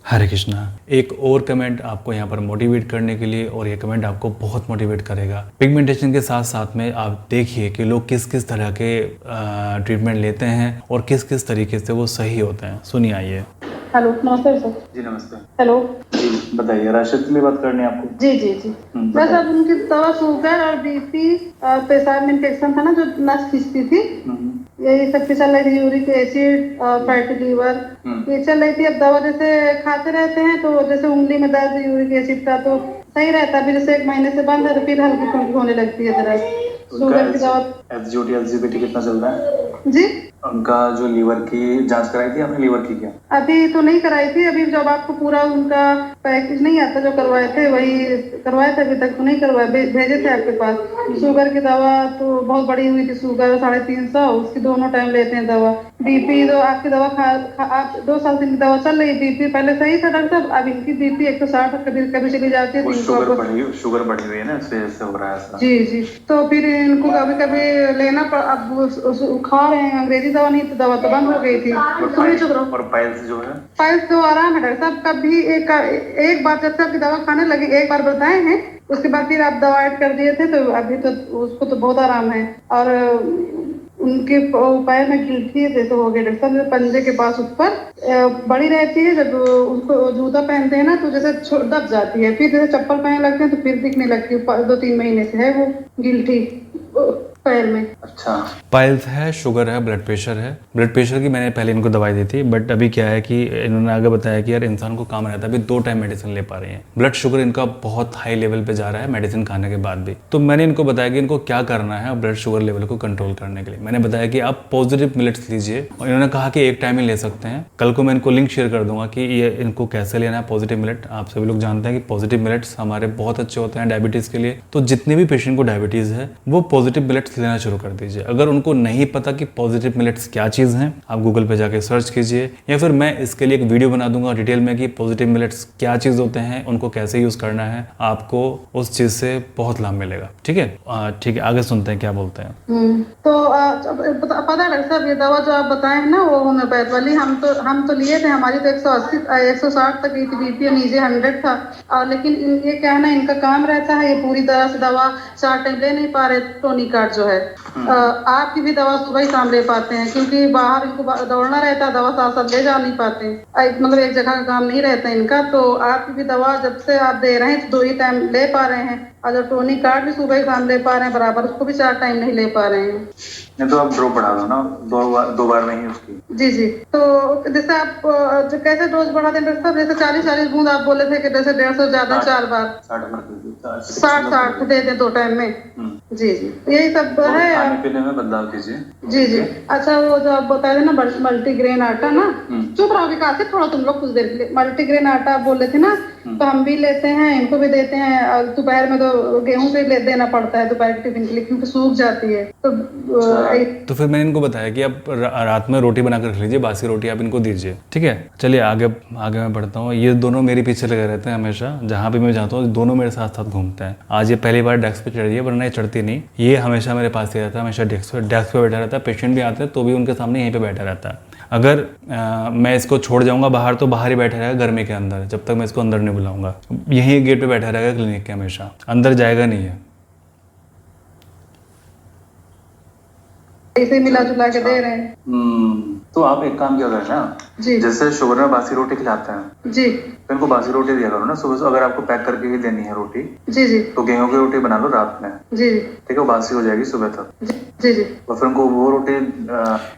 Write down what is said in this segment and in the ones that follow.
हरे कृष्णा। एक और कमेंट आपको यहाँ पर मोटिवेट करने के लिए, और ये कमेंट आपको बहुत मोटिवेट करेगा। पिगमेंटेशन के साथ साथ में आप देखिए कि लोग किस किस तरह के ट्रीटमेंट लेते हैं और किस किस तरीके से वो सही होते हैं। सुनिए आइए। हेलो, नमस्ते सर। जी नमस्ते। हेलो जी बताइए, राशिद के लिए बात करनी है आपको? जी जी जी। बस अब उनकी दवा शुगर और बीपी, पेशाब में इन्फेक्शन था ना जो नस खींचती थी, यही सब चल रही थी। यूरिक एसिड और फैटी लीवर ये चल रही थी। अब दवा जैसे खाते रहते हैं तो जैसे उंगली में दर्द यूरिक एसिड का तो सही रहता है, अभी जैसे 1 महीने से बंद है तो फिर हल्की फुल्की होने लगती है दर्द। शुगर की दवा एसजीओटी एलजीबीटी कितना चल रहा है जी। उनका जो लीवर की जांच कराई थी आपने? लीवर की क्या? अभी तो नहीं कराई थी। अभी जब आपको पूरा उनका पैकेज नहीं आता जो करवाए थे वही करवाए थे, अभी तक तो नहीं करवाए, भेजे थे आपके पास। शुगर की दवा तो बहुत बड़ी हुई थी, शुगर 350, उसकी दोनों टाइम लेते हैं दवा। बीपी तो आपकी दवा आप 2 साल से इनकी दवा चल रही है। बीपी पहले सही था डॉक्टर साहब, अब इनकी बीपी 160 कभी कभी चली जाती है। शुगर बढ़ी हुई है ना, इससे हो रहा है ऐसा। जी जी। तो फिर इनको कभी कभी लेना अब खा रहे हैं अंग्रेजी दवा, नहीं तो दवा तो बंद हो गई थी। और पाइल्स जो है, पाइल्स तो आराम है डॉक्टर साहब। कभी एक बार जब से आपकी दवा खाने लगे, एक बार बताए हैं, उसके बाद फिर आप दवा ऐड कर दिए थे तो अभी तो उसको तो बहुत आराम है। और उनके पैर में गिल्ठी जैसे हो गए डॉक्टर साहब, पंजे के पास ऊपर बड़ी रहती है। जब उसको जूता पहनते हैं ना तो जैसे दब जाती है, फिर जैसे चप्पल पहनने लगते हैं तो फिर दिखने लगती है। 2-3 महीने से है वो गिल्ठी पैर में। अच्छा, पाइल्स है, शुगर है, ब्लड प्रेशर है। ब्लड प्रेशर की मैंने पहले इनको दवाई दी थी, बट अभी क्या है कि इन्होंने आगे बताया कि यार इंसान को काम रहता है, अभी 2 टाइम मेडिसिन ले पा रही हैं। ब्लड शुगर इनका बहुत हाई लेवल पे जा रहा है मेडिसिन खाने के बाद भी। तो मैंने इनको बताया कि इनको क्या करना है ब्लड शुगर लेवल को कंट्रोल करने के लिए। मैंने बताया कि आप पॉजिटिव मिलेट्स लीजिए, और इन्होंने कहा कि 1 टाइम ही ले सकते हैं। कल को मैं इनको लिंक शेयर कर दूंगा कि ये इनको कैसे लेना है पॉजिटिव मिलेट। आप सभी लोग जानते हैं कि पॉजिटिव मिलेट्स हमारे बहुत अच्छे होते हैं डायबिटीज के लिए। तो जितने भी पेशेंट को डायबिटीज है वो पॉजिटिव मिलेट्स लेना शुरू कर दीजिए। अगर उनको नहीं पता कि पॉजिटिव मिलेट्स क्या चीज़ हैं, आप गूगल पे जाके सर्च कीजिए, या फिर मैं इसके लिए एक वीडियो बना दूंगा डिटेल में कि पॉजिटिव मिलेट्स क्या चीज़ होते हैं, उनको कैसे यूज़ करना है। आपको उस चीज़ से बहुत लाभ मिलेगा। ठीक है, ठीक है, आगे सुनते हैं क्या बोलते हैं। तो पता है डॉक्टर साहब, ये दवा जो आप बताए हैं ना वो होम्योपैथ वाली, हम तो लिए थे। हमारी तो 180 160 तक गई थी बीपी, नीचे 100 था। और लेकिन ये क्या है ना, इनका काम रहता है, ये पूरी तरह से दवा 4 टाइम ले नहीं पा रहे। टोनिक कार्ड जो है, आपकी भी दवा सुबह ही शाम ले पाते हैं, क्योंकि बाहर इनको दौड़ना रहता है, दवा साथ साथ ले जा नहीं पाते। मतलब एक जगह का काम नहीं रहता इनका। तो आपकी भी दवा जब से आप दे रहे हैं तो 2 ही टाइम ले पा रहे हैं, और जो टोनिक कार्ड भी सुबह ही शाम ले पा रहे हैं बराबर, उसको भी 4 टाइम नहीं ले पा रहे हैं। नहीं तो आप ड्रॉप बढ़ा दो ना, 2 बार नहीं उसकी। जी जी। तो जैसे आप जो कैसे डोज बढ़ा दें डॉक्टर साहब? जैसे 40 बूंद आप बोले थे कि जैसे 150 ज्यादा 4 बार 60 दे दें 2 टाइम में। जी जी, यही सब है। खाने पीने में बदलाव कीजिए। जी जी। अच्छा, वो जो आप बताए थे ना मल्टीग्रेन आटा ना, चुप रहो विकास, थोड़ा तुम लोग कुछ देर के लिए। मल्टीग्रेन आटा आप बोले थे ना, तो हम भी लेते हैं, इनको भी देते हैं। और दोपहर में तो गेहूं भी देना पड़ता है दोपहर के टिफिन के लिए, क्योंकि सूख जाती है। तो फिर मैंने इनको बताया कि आप रात में रोटी बनाकर रख लीजिए, बासी रोटी आप इनको दीजिए। ठीक है, चलिए आगे मैं बढ़ता हूँ। ये दोनों मेरे पीछे लगे रहते हैं हमेशा, जहाँ भी मैं जाता हूँ दोनों मेरे साथ साथ घूमते हैं। आज ये पहली बार डेस्क पे चढ़ रही है, वरना ये चढ़ती नहीं। ये हमेशा मेरे पास ही रहता है, हमेशा डेस्क पे बैठा रहता है। पेशेंट भी आते हैं तो भी उनके सामने यहीं पे बैठा रहता है। अगर मैं इसको छोड़ जाऊंगा बाहर तो बाहर ही बैठा रहेगा गर्मी के अंदर, जब तक मैं इसको अंदर नहीं बुलाऊंगा। यहीं गेट पे बैठा रहेगा क्लिनिक के, हमेशा अंदर जाएगा नहीं है। ऐसे मिला जुला के दे रहे हैं। तो आप एक काम किया करें ना, जैसे शुगर में बासी रोटी खिलाते हैं जी, तो इनको बासी रोटी दिया करो ना सुबह। अगर आपको पैक करके ही देनी है रोटी, जी जी, तो गेहूं की रोटी बना लो रात में। जी जी, ठीक है, वो बासी हो जाएगी सुबह तक। जी जी। तो फिर इनको वो रोटी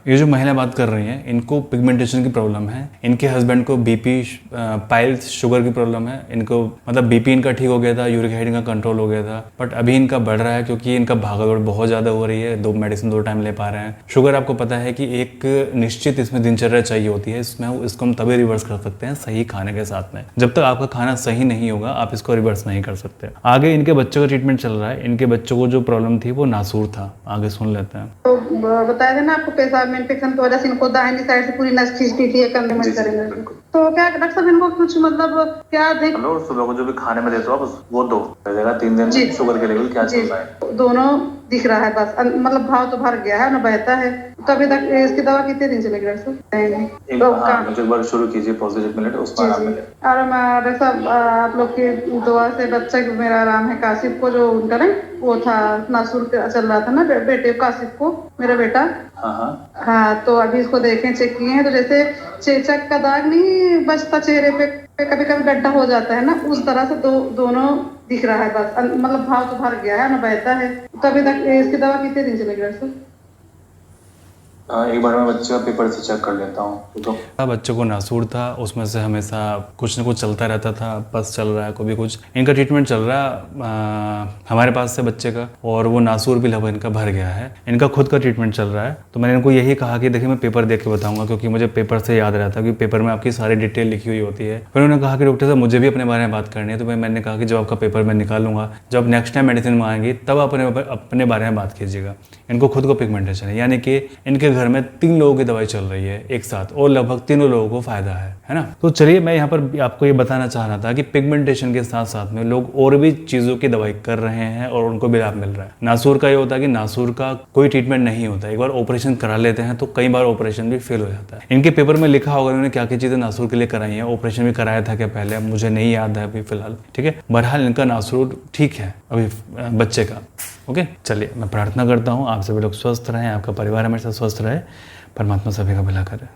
ये जो महिला बात कर रही हैं, इनको पिगमेंटेशन की प्रॉब्लम है। इनके हस्बैंड को बीपी, पाइल्स, शुगर की प्रॉब्लम है। इनको मतलब बीपी इनका ठीक हो गया था, यूरिक एसिड इनका कंट्रोल हो गया था, बट अभी इनका बढ़ रहा है क्योंकि इनका भागदौड़ बहुत ज़्यादा हो रही है। 2 मेडिसिन 2 टाइम ले पा रहे हैं। शुगर आपको पता है कि एक निश्चित इसमें दिनचर्या चाहिए होती है, इसमें इसको हम तभी रिवर्स कर सकते हैं सही खाने के साथ में। जब तक आपका खाना सही नहीं होगा आप इसको रिवर्स नहीं कर सकते। आगे इनके बच्चों का ट्रीटमेंट चल रहा है। इनके बच्चों को जो प्रॉब्लम थी वो नासूर था, आगे सुन लेते हैं। तो बताया था ना आपको, पेशाब में इन्फेक्शन की वजह से इनको दाहिनी साइड से पूरी नस खींचती थी, कंधे में करेंगे। तो क्या डॉक्टर साहब इनको कुछ मतलब क्या देख लो सुबह को जो भी खाने में देते हो आप वो दो रहेगा 3 दिन जी। में शुगर के लेवल क्या जी चल रहा है। दोनों दिख रहा है बस मतलब भाव तो भर गया है ना बहता है। तो अभी तक इसकी दवा कितने दिन चलेगी डॉक्टर साहब? एक तो हाँ मुझे एक बार शुरू कीजिए पॉजिटिव मिनट उस पर जी आराम जी मिले। और डॉक्टर साहब आप लोग की दुआ से बच्चा को मेरा आराम है। काशिफ को जो उनका ना वो था नासूर चल रहा था ना बेटे काशिफ को मेरा बेटा। हाँ हाँ हाँ तो अभी इसको देखें चेक किए हैं तो जैसे चेचक का दाग नहीं बचता चेहरे पे कभी कभी गड्ढा हो जाता है ना उस तरह से दोनों दिख रहा है बस मतलब भाव तो भर गया है ना बहता है। तो अभी तक इसकी दवा कितने दिन चलेगी डॉक्टर साहब? एक बार मैं बच्चे का पेपर से चेक कर लेता हूँ तो बच्चों को नासूर था उसमें से हमेशा कुछ न कुछ चलता रहता था बस चल रहा है कभी कुछ इनका ट्रीटमेंट चल रहा है हमारे पास से बच्चे का और वो नासूर भी लगभग इनका भर गया है। इनका खुद का ट्रीटमेंट चल रहा है तो मैंने इनको यही कहा कि देखिए मैं पेपर देख के बताऊंगा क्योंकि मुझे पेपर से याद रहता है कि पेपर में आपकी सारी डिटेल लिखी हुई होती है। फिर उन्होंने कहा कि डॉक्टर साहब मुझे भी अपने बारे में बात करनी है तो मैंने कहा कि जब आपका पेपर मैं निकालूंगा जब नेक्स्ट टाइम मेडिसिन में आएंगी तब अपने बारे में बात कीजिएगा। इनको खुद को पिगमेंटेशन है यानी कि इनके घर में 3 लोगों की दवाई चल रही है एक साथ और लगभग तीनों लोगों को फायदा है ना। तो चलिए मैं यहाँ पर आपको ये बताना चाह रहा था कि पिगमेंटेशन के साथ साथ में लोग और भी चीज़ों की दवाई कर रहे हैं और उनको भी लाभ मिल रहा है। नासूर का ये होता है कि नासूर का कोई ट्रीटमेंट नहीं होता, एक बार ऑपरेशन करा लेते हैं तो कई बार ऑपरेशन भी फेल हो जाता है। इनके पेपर में लिखा होगा उन्होंने क्या क्या चीज़ें नासूर के लिए कराई हैं, ऑपरेशन भी कराया था क्या पहले मुझे नहीं याद है अभी फिलहाल। ठीक है, बहरहाल इनका नासूर ठीक है अभी बच्चे का। ओके चलिए मैं प्रार्थना करता हूँ आप सभी लोग स्वस्थ रहें, आपका परिवार हमेशा स्वस्थ रहे, परमात्मा सभी का भला करे।